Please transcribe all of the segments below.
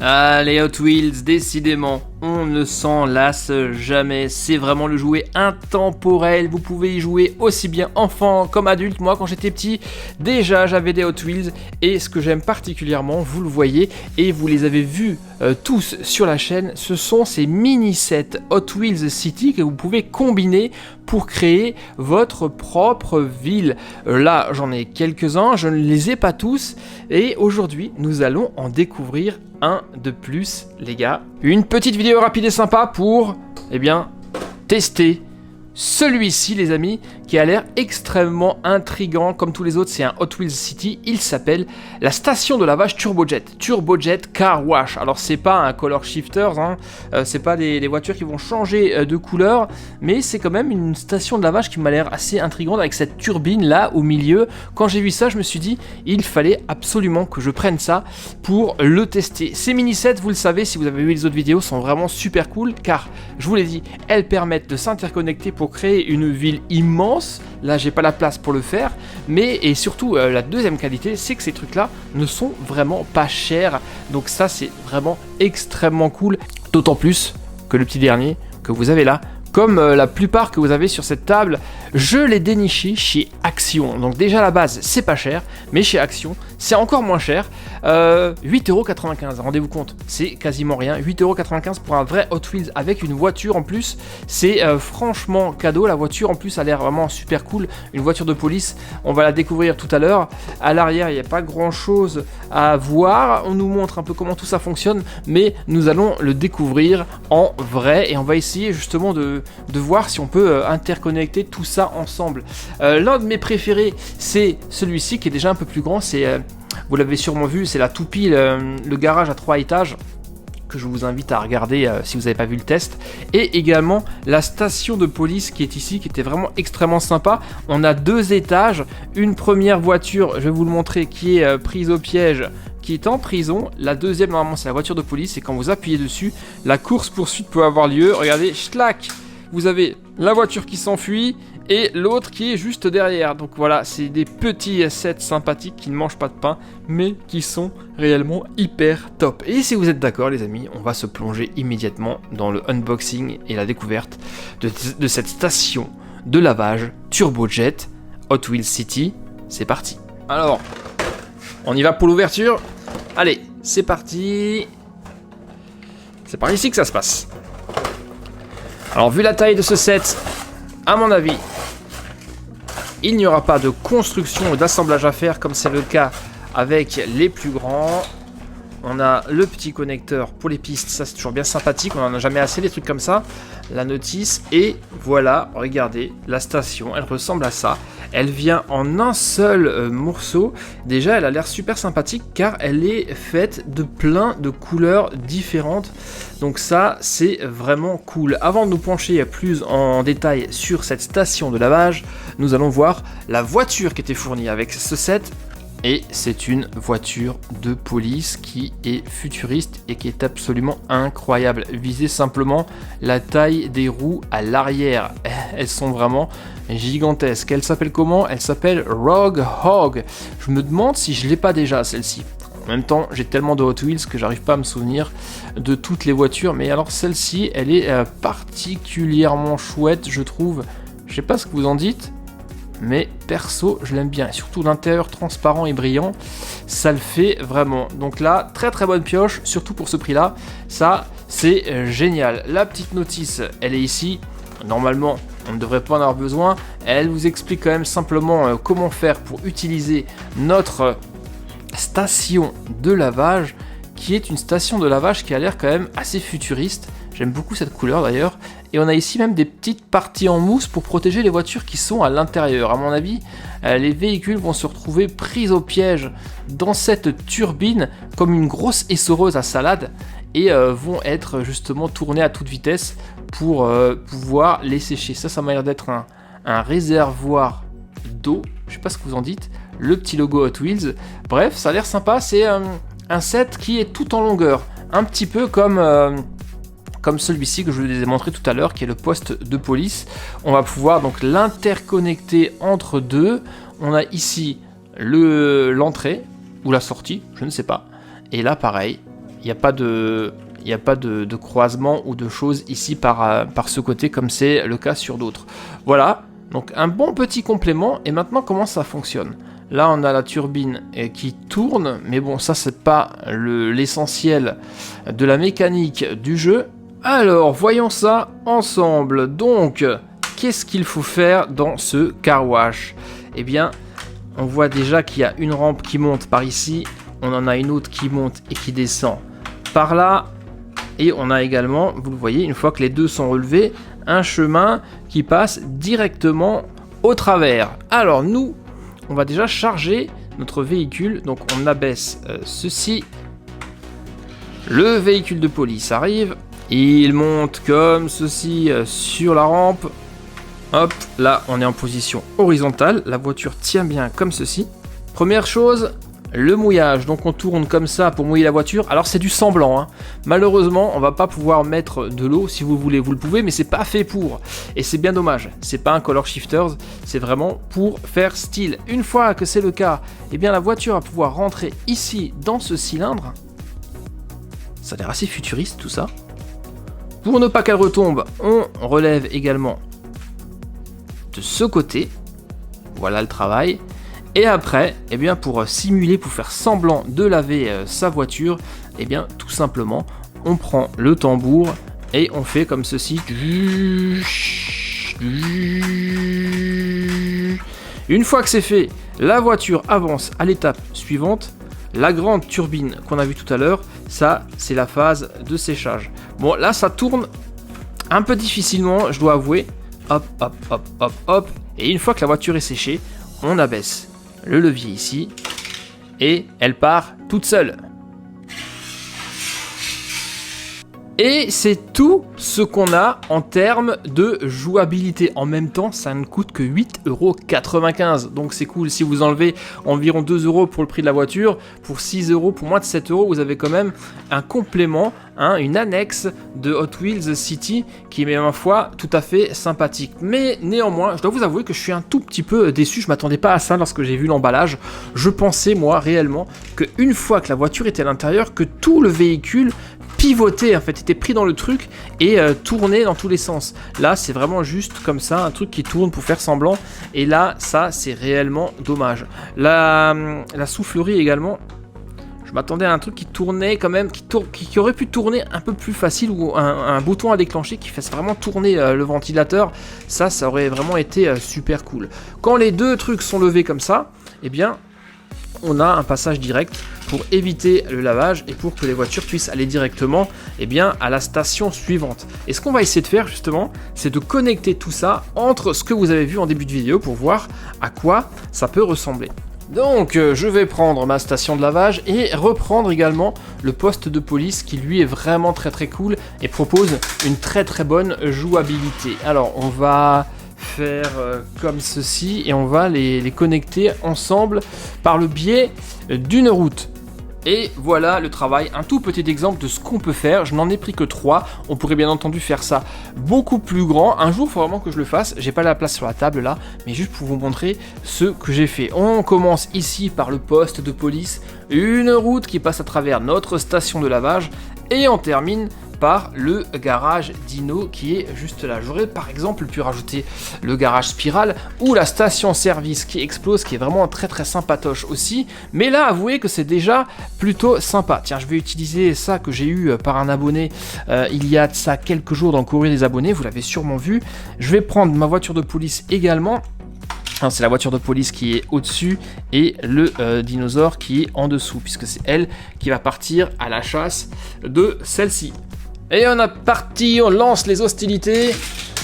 Allez Hot Wheels, décidément, on ne s'en lasse jamais, c'est vraiment le jouet intemporel, vous pouvez y jouer aussi bien enfant comme adulte. Moi quand j'étais petit, déjà j'avais des Hot Wheels et ce que j'aime particulièrement, vous le voyez et vous les avez vus tous sur la chaîne, ce sont ces mini-sets Hot Wheels City que vous pouvez combiner pour créer votre propre ville. Là j'en ai quelques-uns, je ne les ai pas tous et aujourd'hui nous allons en découvrir un de plus les gars. Une petite vidéo rapide et sympa pour, tester celui-ci les amis, qui a l'air extrêmement intriguant comme tous les autres. C'est un Hot Wheels City, il s'appelle la station de lavage Turbojet Car Wash. Alors c'est pas un color shifter, c'est pas des voitures qui vont changer de couleur, mais c'est quand même une station de lavage qui m'a l'air assez intrigante avec cette turbine là au milieu. Quand j'ai vu ça je me suis dit il fallait absolument que je prenne ça pour le tester. Ces mini-sets, vous le savez si vous avez vu les autres vidéos, sont vraiment super cool car je vous l'ai dit, elles permettent de s'interconnecter pour créer une ville immense. Là j'ai pas la place pour le faire, mais et surtout la deuxième qualité c'est que ces trucs là ne sont vraiment pas chers, donc ça c'est vraiment extrêmement cool, d'autant plus que le petit dernier que vous avez là, comme la plupart que vous avez sur cette table, je l'ai déniché chez Action. Donc déjà à la base c'est pas cher, mais chez Action c'est encore moins cher, 8,95€, rendez-vous compte, c'est quasiment rien, 8,95€ pour un vrai Hot Wheels avec une voiture en plus, c'est franchement cadeau. La voiture en plus a l'air vraiment super cool, une voiture de police, on va la découvrir tout à l'heure. À l'arrière il n'y a pas grand chose à voir, on nous montre un peu comment tout ça fonctionne, mais nous allons le découvrir en vrai et on va essayer justement de voir si on peut interconnecter tout ça ensemble. L'un de mes préférés c'est celui-ci qui est déjà un peu plus grand, c'est vous l'avez sûrement vu, c'est la toupie, le garage à 3 étages que je vous invite à regarder si vous n'avez pas vu le test, et également la station de police qui est ici, qui était vraiment extrêmement sympa. On a 2 étages, une première voiture, je vais vous le montrer, qui est prise au piège, qui est en prison. La deuxième normalement c'est la voiture de police et quand vous appuyez dessus, la course poursuite peut avoir lieu. Regardez, schlack, vous avez la voiture qui s'enfuit et l'autre qui est juste derrière. Donc voilà, c'est des petits sets sympathiques qui ne mangent pas de pain mais qui sont réellement hyper top. Et si vous êtes d'accord les amis, on va se plonger immédiatement dans le unboxing et la découverte de cette station de lavage Turbojet Hot Wheels City. C'est parti. Alors, on y va pour l'ouverture. Allez, c'est parti. C'est par ici que ça se passe. Alors vu la taille de ce set, à mon avis, il n'y aura pas de construction ou d'assemblage à faire comme c'est le cas avec les plus grands. On a le petit connecteur pour les pistes, ça c'est toujours bien sympathique, on n'en a jamais assez des trucs comme ça. La notice et voilà, regardez, la station, elle ressemble à ça. Elle vient en un seul morceau. Déjà elle a l'air super sympathique car elle est faite de plein de couleurs différentes. Donc ça c'est vraiment cool. Avant de nous pencher plus en détail sur cette station de lavage, nous allons voir la voiture qui était fournie avec ce set. Et c'est une voiture de police qui est futuriste et qui est absolument incroyable. Visez simplement la taille des roues à l'arrière. Elles sont vraiment gigantesques. Elle s'appelle comment? Elle s'appelle Rogue Hog. Je me demande si je ne l'ai pas déjà celle-ci. En même temps, j'ai tellement de Hot Wheels que j'arrive pas à me souvenir de toutes les voitures. Mais alors celle-ci, elle est particulièrement chouette, je trouve. Je sais pas ce que vous en dites. Mais perso je l'aime bien, et surtout l'intérieur transparent et brillant, ça le fait vraiment. Donc là, très très bonne pioche, surtout pour ce prix là, ça c'est génial. La petite notice, elle est ici, normalement on ne devrait pas en avoir besoin, elle vous explique quand même simplement comment faire pour utiliser notre station de lavage, qui est une station de lavage qui a l'air quand même assez futuriste. J'aime beaucoup cette couleur d'ailleurs. Et on a ici même des petites parties en mousse pour protéger les voitures qui sont à l'intérieur. À mon avis, les véhicules vont se retrouver pris au piège dans cette turbine comme une grosse essoreuse à salade et vont être justement tournés à toute vitesse pour pouvoir les sécher. Ça m'a l'air d'être un réservoir d'eau. Je sais pas ce que vous en dites. Le petit logo Hot Wheels. Bref, ça a l'air sympa. C'est un set qui est tout en longueur. Un petit peu comme celui-ci que je vous ai montré tout à l'heure, qui est le poste de police. On va pouvoir donc l'interconnecter entre deux. On a ici l'entrée ou la sortie, je ne sais pas. Et là, pareil, il n'y a pas de croisement ou de choses ici par ce côté comme c'est le cas sur d'autres. Voilà, donc un bon petit complément. Et maintenant, comment ça fonctionne? Là, on a la turbine qui tourne, mais bon, ça, c'est pas l'essentiel de la mécanique du jeu. Alors, voyons ça ensemble. Donc, qu'est-ce qu'il faut faire dans ce car wash? Eh bien, on voit déjà qu'il y a une rampe qui monte par ici. On en a une autre qui monte et qui descend par là. Et on a également, vous le voyez, une fois que les deux sont relevés, un chemin qui passe directement au travers. Alors, nous... on va déjà charger notre véhicule, donc on abaisse ceci. Le véhicule de police arrive, il monte comme ceci sur la rampe. Hop, là on est en position horizontale, la voiture tient bien comme ceci. Première chose, le mouillage, donc on tourne comme ça pour mouiller la voiture. Alors c'est du semblant, hein. Malheureusement on va pas pouvoir mettre de l'eau. Si vous voulez vous le pouvez, mais c'est pas fait pour, et c'est bien dommage. C'est pas un color shifters, c'est vraiment pour faire style. Une fois que c'est le cas, eh bien la voiture va pouvoir rentrer ici dans ce cylindre. Ça a l'air assez futuriste tout ça. Pour ne pas qu'elle retombe, on relève également de ce côté. Voilà le travail. Et après, eh bien pour simuler, pour faire semblant de laver sa voiture, eh bien tout simplement, on prend le tambour et on fait comme ceci. Une fois que c'est fait, la voiture avance à l'étape suivante. La grande turbine qu'on a vue tout à l'heure, ça c'est la phase de séchage. Bon là ça tourne un peu difficilement, je dois avouer. Hop, hop, hop, hop, hop. Et une fois que la voiture est séchée, on abaisse le levier ici et elle part toute seule. Et c'est tout ce qu'on a en termes de jouabilité. En même temps, ça ne coûte que 8,95 €. Donc c'est cool, si vous enlevez environ 2 € pour le prix de la voiture, pour 6 €, pour moins de 7 €, vous avez quand même un complément, hein, une annexe de Hot Wheels City qui est, ma foi, tout à fait sympathique. Mais néanmoins, je dois vous avouer que je suis un tout petit peu déçu. Je ne m'attendais pas à ça lorsque j'ai vu l'emballage. Je pensais, moi, réellement, qu'une fois que la voiture était à l'intérieur, que tout le véhicule pivoté, en fait, était pris dans le truc et tourné dans tous les sens. Là, c'est vraiment juste comme ça, un truc qui tourne pour faire semblant. Et là, ça, c'est réellement dommage. La soufflerie également, je m'attendais à un truc qui tournait quand même, qui aurait pu tourner un peu plus facile, ou un bouton à déclencher qui fasse vraiment tourner le ventilateur. Ça aurait vraiment été super cool. Quand les deux trucs sont levés comme ça, eh bien, on a un passage direct pour éviter le lavage et pour que les voitures puissent aller directement, eh bien, à la station suivante. Et ce qu'on va essayer de faire justement, c'est de connecter tout ça entre ce que vous avez vu en début de vidéo pour voir à quoi ça peut ressembler. Donc je vais prendre ma station de lavage et reprendre également le poste de police qui lui est vraiment très très cool et propose une très très bonne jouabilité. Alors on va faire comme ceci et on va les connecter ensemble par le biais d'une route. Et voilà le travail, un tout petit exemple de ce qu'on peut faire. Je n'en ai pris que 3, on pourrait bien entendu faire ça beaucoup plus grand. Un jour il faut vraiment que je le fasse, j'ai pas la place sur la table là, mais juste pour vous montrer ce que j'ai fait. On commence ici par le poste de police, une route qui passe à travers notre station de lavage et on termine par le garage Dino qui est juste là. J'aurais par exemple pu rajouter le garage Spirale ou la station service qui explose, qui est vraiment très très sympatoche aussi, mais là avouez que c'est déjà plutôt sympa. Tiens, je vais utiliser ça que j'ai eu par un abonné il y a de ça quelques jours dans le courrier des abonnés, vous l'avez sûrement vu. Je vais prendre ma voiture de police également. C'est la voiture de police qui est au-dessus et le dinosaure qui est en dessous, puisque c'est elle qui va partir à la chasse de celle-ci. Et on est parti, on lance les hostilités.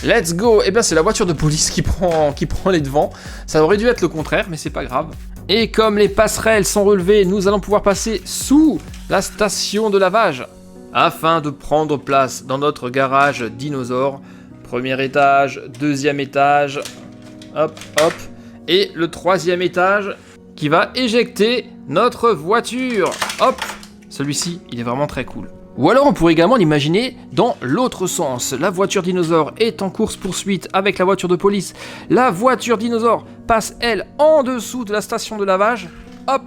Let's go. Et bien c'est la voiture de police qui prend les devants. Ça aurait dû être le contraire, mais c'est pas grave. Et comme les passerelles sont relevées, nous allons pouvoir passer sous la station de lavage afin de prendre place dans notre garage dinosaure. Premier étage, deuxième étage, hop, hop. Et le troisième étage qui va éjecter notre voiture. Hop. Celui-ci, il est vraiment très cool. Ou alors on pourrait également l'imaginer dans l'autre sens. La voiture dinosaure est en course-poursuite avec la voiture de police. La voiture dinosaure passe, elle, en dessous de la station de lavage. Hop,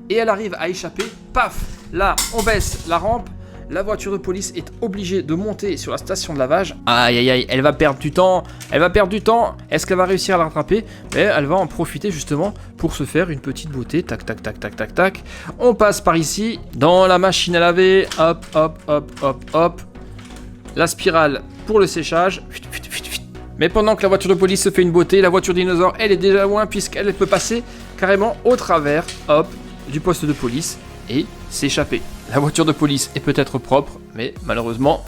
et elle arrive à échapper. Paf, là, on baisse la rampe. la voiture de police est obligée de monter sur la station de lavage. Aïe aïe aïe, elle va perdre du temps, Est-ce qu'elle va réussir à la rattraper? Mais elle va en profiter justement pour se faire une petite beauté. Tac tac tac tac tac tac. On passe par ici, dans la machine à laver, hop hop hop hop hop. La spirale pour le séchage. Mais pendant que la voiture de police se fait une beauté, la voiture dinosaure, elle est déjà loin puisqu'elle peut passer carrément au travers, hop, du poste de police et s'échapper. La voiture de police est peut-être propre, mais malheureusement,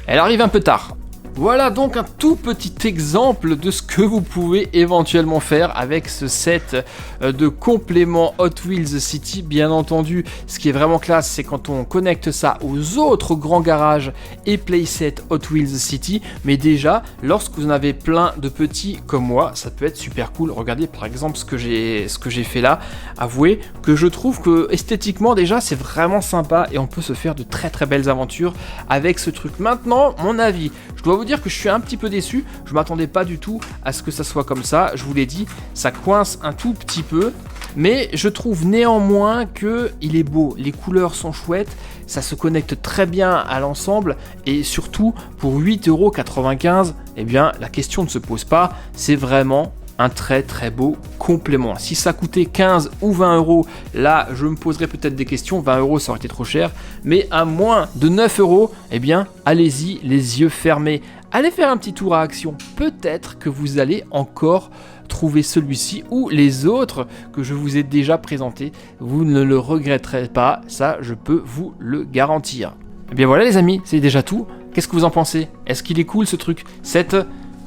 elle arrive un peu tard. Voilà donc un tout petit exemple de ce que vous pouvez éventuellement faire avec ce set de compléments Hot Wheels City. Bien entendu, ce qui est vraiment classe, c'est quand on connecte ça aux autres grands garages et playsets Hot Wheels City. Mais déjà, lorsque vous en avez plein de petits comme moi, ça peut être super cool. Regardez par exemple ce que j'ai fait là. Avouez que je trouve que esthétiquement déjà, c'est vraiment sympa et on peut se faire de très très belles aventures avec ce truc. Maintenant, mon avis, je dois vous dire que je suis un petit peu déçu, je m'attendais pas du tout à ce que ça soit comme ça, je vous l'ai dit, ça coince un tout petit peu, mais je trouve néanmoins que il est beau, les couleurs sont chouettes, ça se connecte très bien à l'ensemble, et surtout pour 8,95 €, eh bien la question ne se pose pas, c'est vraiment un très très beau complément. Si ça coûtait 15 ou 20 €, là je me poserais peut-être des questions, 20 € ça aurait été trop cher, mais à moins de 9 €, eh bien allez-y les yeux fermés, allez faire un petit tour à Action, peut-être que vous allez encore trouver celui-ci ou les autres que je vous ai déjà présentés, vous ne le regretterez pas, ça je peux vous le garantir. Et bien voilà les amis, c'est déjà tout, qu'est-ce que vous en pensez? Est-ce qu'il est cool ce truc, cette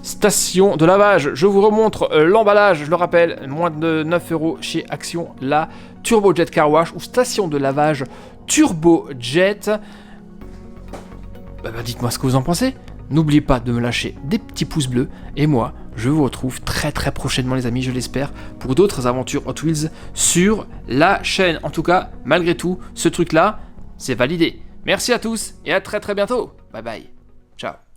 station de lavage? Je vous remontre l'emballage, je le rappelle, moins de 9 € chez Action, la Turbojet Car Wash ou station de lavage Turbojet. Dites-moi ce que vous en pensez. N'oubliez pas de me lâcher des petits pouces bleus et moi, je vous retrouve très très prochainement les amis, je l'espère, pour d'autres aventures Hot Wheels sur la chaîne. En tout cas, malgré tout, ce truc-là, c'est validé. Merci à tous et à très très bientôt. Bye bye. Ciao.